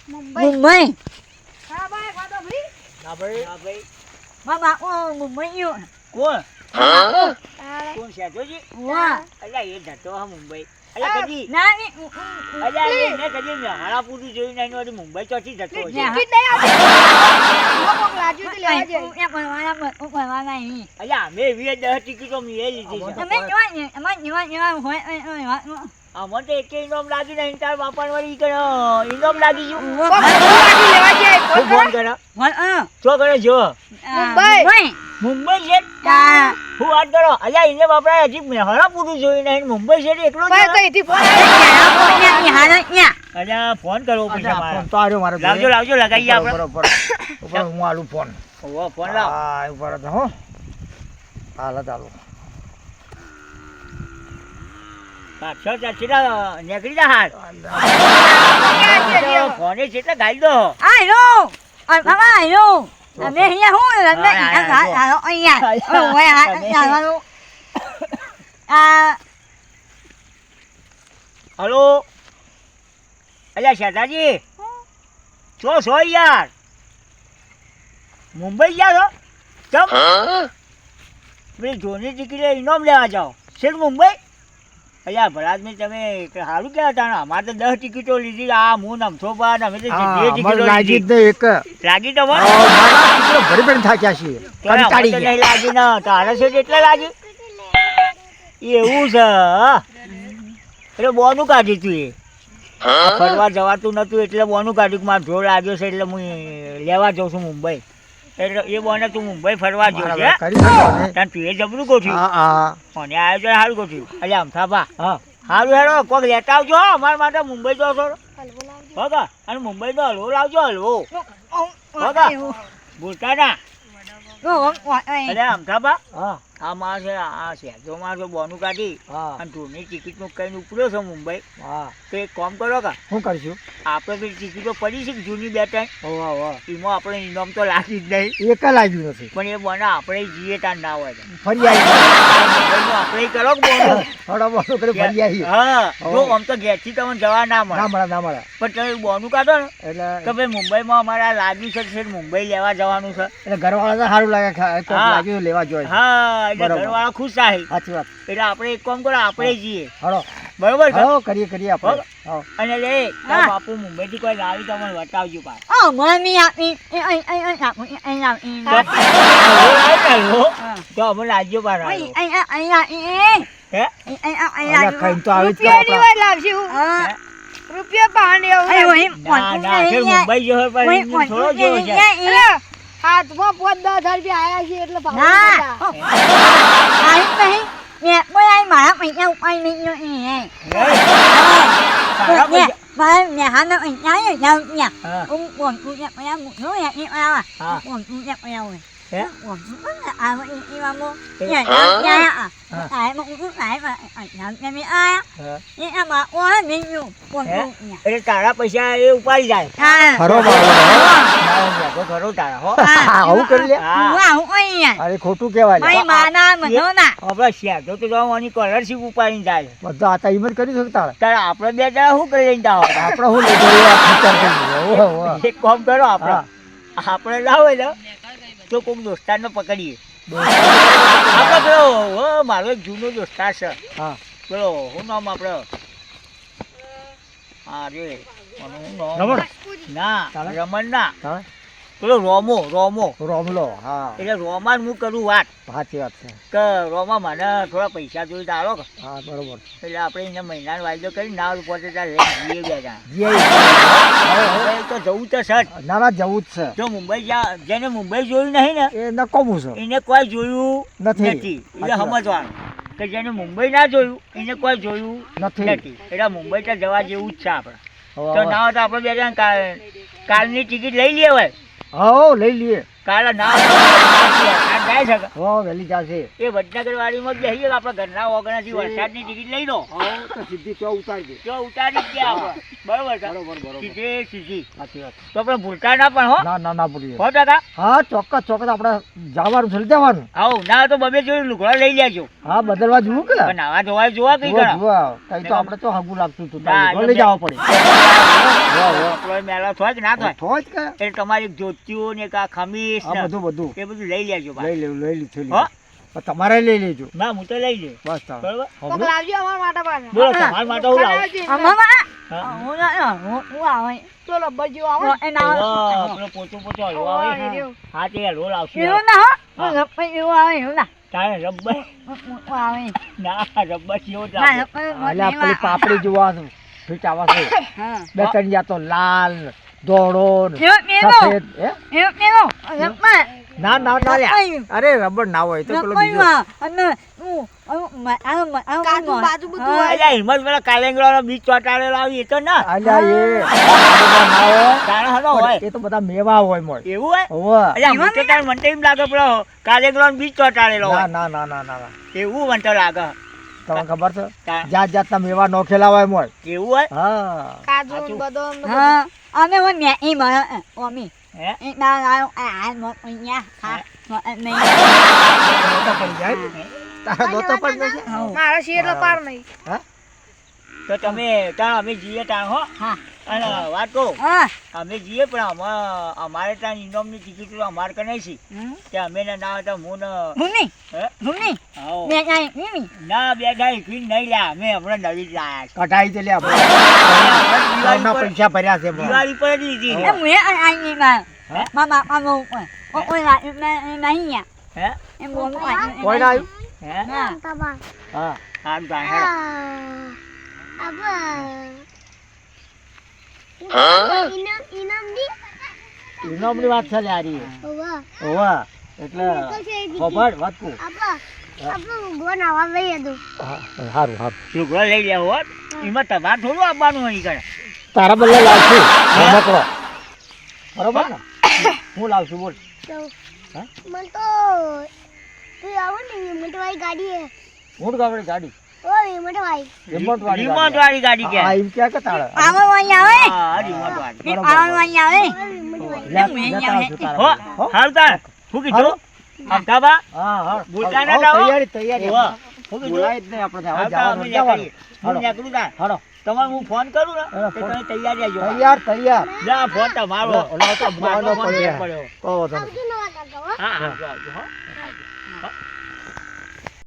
મુંબઈ હા ભાઈ વાતો ભરી ના ભાઈ મારા બાપુ મુંબઈ ગયો કોણ હા કોણ છે જોજી વાહ અલ્યા એ જતો હા મુંબઈ અલ્યા કદી ના અલ્યા એ ને કદી હારાપુરું જોઈ નહીં વળી મુંબઈ ચોથી જતો હશે ટિકિટ નહીં આવતી લોકો લાજુ તો લેવા જાય અલ્યા અમે 10 ટિકિટો મેં લીધી છે તમે જોવા આમાં તો એકે ઇનામ લાગ્યું નહીં તાર બાપાને વળી ઇનામ લાગી ગયું લેવા જાય હું ફોન કરે શું કરે જો મુંબઈ છે હું વાત કરો અલ્યા એને બાપરા હજી હારાપુરું જોઈ નહીં મુંબઈ છે એકલો ભાઈ કઈથી ફોન અલ્યા ફોન કરવો પડશે મારે ફોન તો આવ્યો મારે લાવજો લાવજો લગાઈએ આપણે બરોબર ઉપર હું આલું ફોન ઓહો ફોન લાવ હા ઉપર હતો હો હાલ ચાલો પાછળ ચાચીના નીકળી જા હાથ ફોને છે એટલે ગાઈ દો હલો અલ્યા શેઠાજી છો યાર મુંબઈ ગયા છો ચમ પેલી જોની ટિકિટે ઇનામ લેવા જાઓ છે મુંબઈ અલ્યા ભરાદમી તમે સારું કહેવા હતા અમારે તો 10 ટિકિટો લીધી આ હું નમથો બાદ અમે તો 2 ટિકિટો લાગી લીધી જ એક લાગી તો મને ભરી ભરી થાક્યા છીએ કંટાળી ગયા નહીં લાગી ને તારે છે એટલે લાગી એવું છે એટલે બોનું કાઢ્યું તું એ ફરવા જવાતું નતું એટલે બોનું કાઢ્યું કે મારો ઢોર લાગ્યો છે એટલે હું લેવા જાઉં છું મુંબઈ એટલે એ બોને તું મુંબઈ ફરવા ગયો છે કરી શકો ને તાન તું એ જબરું ગોઠ્યું હા અને આયોજન સારું ગોઠ્યું અલ્યા અમથાભા હા સારું હેડો કોક લેતા આવજો અમારા માટે મુંબઈ જાઓ છો બગા અને મુંબઈનો હલવો લાવજો હલવો બગા ભૂલતા ના અરે અમથાભા હા આ માં છે આ છે જો માં જો બોનું કાઢી હા અને ઢોરની ટિકિટ નું કઈ ઉપડ્યો છે મુંબઈ હા તો એક કામ કરો કા શું કરશું આપણે પેલી ટિકિટો પડી છે કે જૂની 2 ત્રણ વાહ વાહ એમાં આપણે ઇનામ તો લાગી જ નહીં એક લાગ્યું નથી પણ એ બોના આપણે જઈએ તાર ના હોય ફરી આવી મુંબઈનું આપણે કરો કે બોનું થોડા બોલો કરી ફરી આવી હા જો આમ તો ઘેરથી તમને જવા ના મળે ના મળે પણ તમે બોનું કાઢો ને એટલે કે ભાઈ મુંબઈમાં અમારા લાગ્યું છે છેક મુંબઈ લેવા જવાનું છે એટલે ઘરવાળા તો સારું લાગે કોક હા. લાગ્યું લેવા જોઈએ હા એટલે બરોબર. ઘરવાળા ખુશ થાય સાચી વાત એટલે આપણે એક કામ કરો આપણે જઈએ હળો બરોબર છે હળો કરીએ આપણે હા અને લે તારા બાપુ મુંબઈ થી કોઈ લાવી તો મને બતાવજો પાછ તો અમે લાવજો પાછો હે અલ્યા ખાઈને તો આવી જ રૂપિયા ની આપણા વાર લાવશે હું રૂપિયા પાંડ એવું ના ના છે મુંબઈ જો પણ થોડો જેવો છે હાથમાં 5-10 રૂપિયા આયા છે એટલે ભાવ એટલે તારા પૈસા એ ઉપાડી જાય ખરો ખરો તારા હો આવું કરી લે હા અરે ખોટું કહેવાય આપડે શેઠો તો જવાની સ્કોલરશીપ ઉપાડીને જાય બધા આ ટાઈમ જ કરી શકતા તારે આપણે 2 જણા શું કરી લઈને જાઓ આપણે શું લઈ જઈએ એક કામ કરો આપણે લાવો ને તો કોઈક દોસ્તારને પકડીએ આપણે પેલો મારો એક જૂનો દોસ્તાર છે હા પેલો શું નામ આપણે હા રે શું નામ રમણ ના ચાલે? રમણ ના હા પેલો રોમો રોમલો હા એટલે રોમાન હું કરું વાત સાચી વાત છે કે રોમા મને થોડા પૈસા જોઈ તારો કે હા બરોબર એટલે આપણે એને મહિનાનો વાયદો કરી ના પહોંચે ત્યાં લઈને જઈએ 2 જણા જી હવે તો જવું તો સર ના ના જવું જ છે જો મુંબઈ જેને મુંબઈ જોયું નહીં ને એ નકોમું છે એને કોઈ જોયું નથી. નથી એટલે સાચી વાત. સમજવાનું કે જેને મુંબઈ ના જોયું એને કોઈ જોયું નથી. નથી એટલે મુંબઈ તો જવા જેવું જ છે આપણે હવે તો ના હોય તો આપણે 2 જણા કાલની ટિકિટ લઈ લઈએ હવે હા લઈ લઈએ કાલે ના હોય તો જાય શકે હો વહેલી જશે એ વડનગર વાડીમાં જ બેસીએ આપણે ઘરના વગરથી વરસાદની ટિકિટ લઈ લો તો સીધી ચો ઉતારજે તો ઉતારી જ ગયા આપણે બરોબર છે બરોબર સીધી સાચી વાત તો આપણે ભૂલતા ના પણ હો ના ના ના ભૂલીએ હો દાદા હા ચોક્કસ આપણે જવાનું છે જવાનું આવું ના હોય તો બબે જોયું લુગડા લઈ લેજો હા બદલવા જવું કે પણ નાવા ધોવા જોવા કઈ જુઓ, કરા જુઓ. કઈ તો આપણે તો હગું લાગતું હતું ના, લઈ જવા પડે ના, હવે મેળો થાય કે ના થાય થોય જ કે એટલે તમારી જોતીઓ ને કા ખમીસ આ ને બધું એ બધું લઈ લેજો બા. લઈ લીધું હો? તમારે લઈ લેજો ના હું તો લઈ લે બસ તાર. બરોબર કોક લાવજો અમારા માટે પાછા. બોલો તમારા માટે હું લાવું મામા હા? હું ના હું આવે તો લબ્બર જેવો આવે ને. એના વાહ, પેલો પોચો પોચો હલવો ઓય, આવે રહ્યો. હા તે હલવો લાવશું એવું ના હો રપ્પા એવું આવે એવું ના તારે રબ્બર હું આવે ના રબ્બર જેવો જ ના લાવજો. અલ્યા પેલી પાપડી જોવા છે ફીટ આવા છે હા બે ત્રણ જાતો લાલ ધોળો ને એવું મેલો સફેદ હે એવું મેલો રપ્પા ના ના ના લ્યા. અરે રબર ના હોય તો પેલો બીજો કાચું બાજુ બધું હોય. અલ્યા હિંમત પેલા કાલેંગડાનો બીજ ચોંટાડેલો આવી એ તો ના અલ્યા એ ના હોય તારે હનો હોય એ તો બધા મેવા હોય મોય એવું હોય હોવે. અલ્યા હું તો તારે મને તો એમ લાગે પેલો કાલેંગડાનો બીજ ચોંટાડેલો ના હોય ના ના ના ના એવું મને તો લાગે તમને ખબર છે તા- જાત જાતના મેવા નોખેલા હોય મોય એવું હોય હા કાજુ ને સાચું. બદામ ને બધું. હા અમે હું મે ઈ માં ઓમી હે ઈ ના ના આ મો અહીંયા હા નહીં દોતો પડી જાય તારા દોતો પડી જાય મારા શેર એટલે પાર નહીં. હા તો તમે ત્યાં અમે જઈએ ત્યાં હો હા અને વાત કહું હા અમે જઈએ પણ અમારે ત્યાં ઇનામની ટિકિટ તો અમારે કને છે કે અમે ને ના હતા હું ને ભૂમિ હે? ભૂમિ આવો. બે જાય ભૂમિ ના બે ગાય ક્વીન નહીં લ્યા અમે હમણાં નવી જ લાયા છે. કઢાઈ તે લે દિવાળી પર- પૈસા ભર્યા છે મોય. દિવાળી પર જ લીધી એ છે. મુએ ai mà Hả? mà ôi lại nãy nhỉ હે em muốn lại કોઈ ના આવ્યું હે à હા સારું તાણ હેડો. ઇનામની વાત છે લ્યારી હોવા એટલે ખબર વાત કહું સારું સારું લુગડો લઈ લેવો હોત. એમાં તમારે થોડું આપવાનું હોય ઈ કણે. તારા બદલે લાવશું રમકડો બરોબર ને હું લાવશું બોલ ઊંટ ગાવડી ગાડી રિમોટ વાળી રિમોટ ગાડી. વાળી ગાડી કે હા એમ ક્યાં કે તારે áo ngoài nhà ấy હા રિમોટ વાળી áo ngoài nhà ấy લેતા આવશું તારા હો બદલે. હો? સારું તાણ શું કીધું અમદાવાદ હા હા બોલતા ના હો, જાઓ. તૈયારી તૈયારી હોવા. શું કીધું? બોલાય જ નહીં આપણે હવે આવતા જવાનું અમે જવાનું નીકળીએ. હું નીકળું તાણ. હાલો તમારે હું ફોન કરું ને હા, તો ફોન. તમે તૈયારી આવજો તૈયાર તૈયાર જા ફોન તમારો ઓલા તો મારો બોલો ફોન પડ્યો. ઘેર પડ્યો. તો વાંધો નહીં. હા આવજો આવજો હો